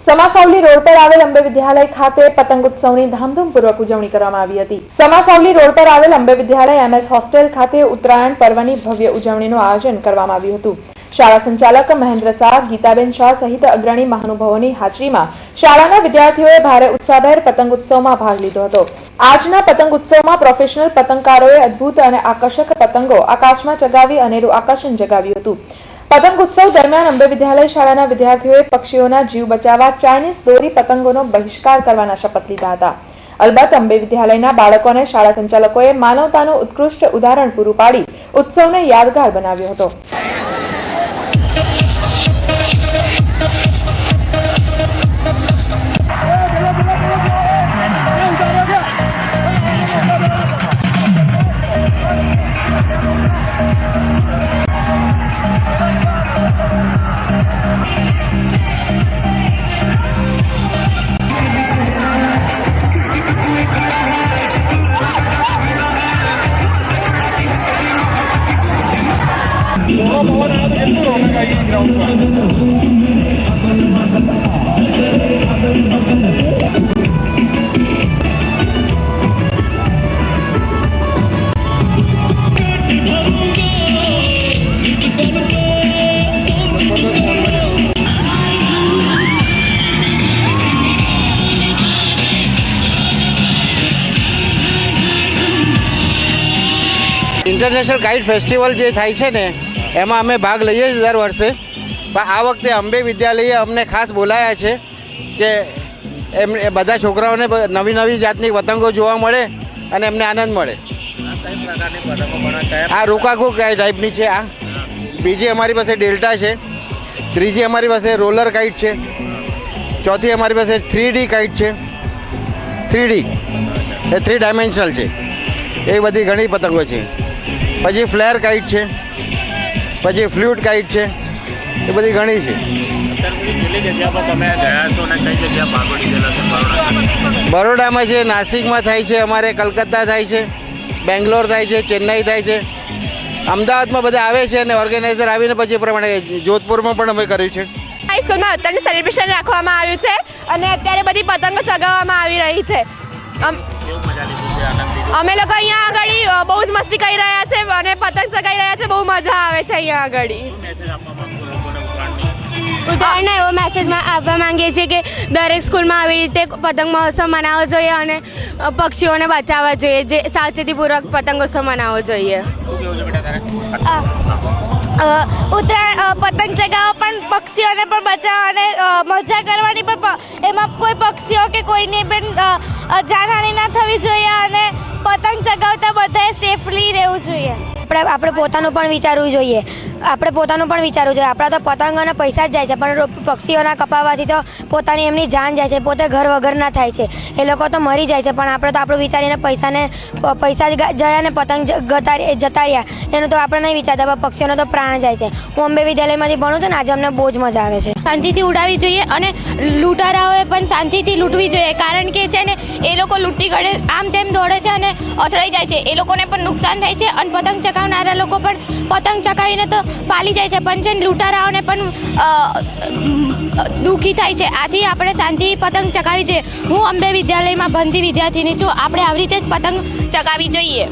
સમાસાવલી road પર આવેલ અંબે વિદ્યાલય ખાતે પતંગ ઉત્સવની ધામધૂમપૂર્વક ઉજવણી કરવામાં આવી હતી। સમાસાવલી રોડ પર આવેલ અંબે વિદ્યાલય MS હોસ્ટેલ ખાતે ઉત્તરાયણ પર્વની ભવ્ય ઉજવણીનું આયોજન કરવામાં આવ્યું હતું। શાળા સંચાલક મહેન્દ્ર શાહ, ગીતાબેન શાહ સહિત અગ્રણી મહાનુભાવોની હાજરીમાં શાળાના વિદ્યાર્થીઓએ ભારે ઉત્સાહભેર પતંગ ઉત્સવમાં ભાગ લીધો હતો। આજના પતંગ ઉત્સવમાં પ્રોફેશનલ પતંગકારોએ અદ્ભુત અને આકર્ષક પતંગો આકાશમાં ચગાવી અનેરું આકર્ષણ જગાવ્યું હતું। પતંગ ઉત્સવ દરમિયાન અંબે વિદ્યાલય શાળાના વિદ્યાર્થીઓએ પક્ષીઓના જીવ બચાવવા ચાઇનીઝ દોરી પતંગોનો બહિષ્કાર કરવાના શપથ લીધા હતા। અલબત્ત અંબે વિદ્યાલયના બાળકોને શાળા સંચાલકોએ માનવતાનું ઉત્કૃષ્ટ ઉદાહરણ પૂરું પાડી ઉત્સવને યાદગાર બનાવ્યો હતો। ઇન્ટરનેશનલ કાઇટ ફેસ્ટિવલ જે થાય છે ને એમાં અમે ભાગ લઈએ છીએ દર વર્ષે, પણ આ વખતે અંબે વિદ્યાલયે અમને ખાસ બોલાયા છે કે બધા છોકરાઓને નવી નવી જાતની પતંગો જોવા મળે અને એમને આનંદ મળે। આ રોકાકુ ટાઈપની છે, આ બીજી અમારી પાસે ડેલ્ટા છે, ત્રીજી અમારી પાસે રોલર કાઇટ છે, ચોથી અમારી પાસે 3D કાઇટ છે। 3D એ 3 ડાયમેન્શનલ છે, એ બધી ઘણી પતંગો છે। પછી ફ્લેર કાઇટ છે, પછી ફ્લ્યુટ કાઇટ છે, એ બધી ઘણી છે। બરોડામાં છે, નાસિકમાં થાય છે, અમારે કલકત્તા થાય છે, બેંગ્લોર થાય છે, ચેન્નાઈ થાય છે, અમદાવાદમાં બધા આવે છે અને ઓર્ગેનાઇઝર આવીને પછી એ પ્રમાણે જોધપુરમાં પણ અમે કર્યું છે। હાઈસ્કૂલમાં અત્યારનું સેલિબ્રેશન રાખવામાં આવ્યું છે અને અત્યારે બધી પતંગો ચગાવવામાં આવી રહી છે। અમે લોકો અહીંયા આગળ બહુ જ મસ્તી કરી રહ્યા છે અને પતંગ ચગાવી રહ્યા છે, બહુ મજા આવે છે અહીંયા આગળ। ઉદાહરણ એવો મેસેજમાં આપવા માંગીએ છીએ કે દરેક સ્કૂલમાં આવી રીતે પતંગ મહોત્સવ મનાવવો જોઈએ અને પક્ષીઓને બચાવવા જોઈએ, જે સાવચેતીપૂર્વક પતંગોત્સવ મનાવવો જોઈએ। ઉત્તરાયણ પતંગ ચગાવવા પણ પક્ષીઓને પણ બચાવવા અને મજા કરવાની પણ, એમાં કોઈ પક્ષીઓ કે કોઈની પણ જાનહાનિ ના થવી જોઈએ અને પતંગ ચગાવતા બધાએ સેફલી રહેવું જોઈએ। આપણે પોતાનું પણ વિચારવું જોઈએ, આપણા તો પતંગ અને પૈસા જ જાય છે, પણ પક્ષીઓના કપાવવાથી તો પોતાની એમની જાન જાય છે, પોતે ઘર વગરના થાય છે, એ લોકો તો મરી જાય છે, પણ આપણે તો આપણું વિચારીને પૈસા ગયા ને પતંગ જતા રહ્યા એનું તો આપણે નહીં વિચારતા, પણ પક્ષીઓનો તો પ્રાણ જાય છે। હું અંબે વિદ્યાલયમાંથી ભણું છું ને, આજે અમને બહુ જ મજા આવે છે। શાંતિથી ઉડાવવી જોઈએ અને લૂંટારાઓએ પણ શાંતિથી લૂંટવી જોઈએ, કારણ કે છે ને એ લોકો લૂંટી ગળે આમ તેમ દોડે છે અને અથડાઈ જાય છે, એ લોકોને પણ નુકસાન થાય છે અને પતંગ ચગાવનારા લોકો પણ પતંગ ચગાવીને તો પાલી જાય છે, પણ છે લૂંટારાઓને પણ દુઃખી થાય છે। આથી આપણે શાંતિ પતંગ ચગાવવી જોઈએ। હું અંબે વિદ્યાલયમાં ભણતી વિદ્યાર્થીની છું, આપણે આવી રીતે જ પતંગ ચગાવવી જોઈએ।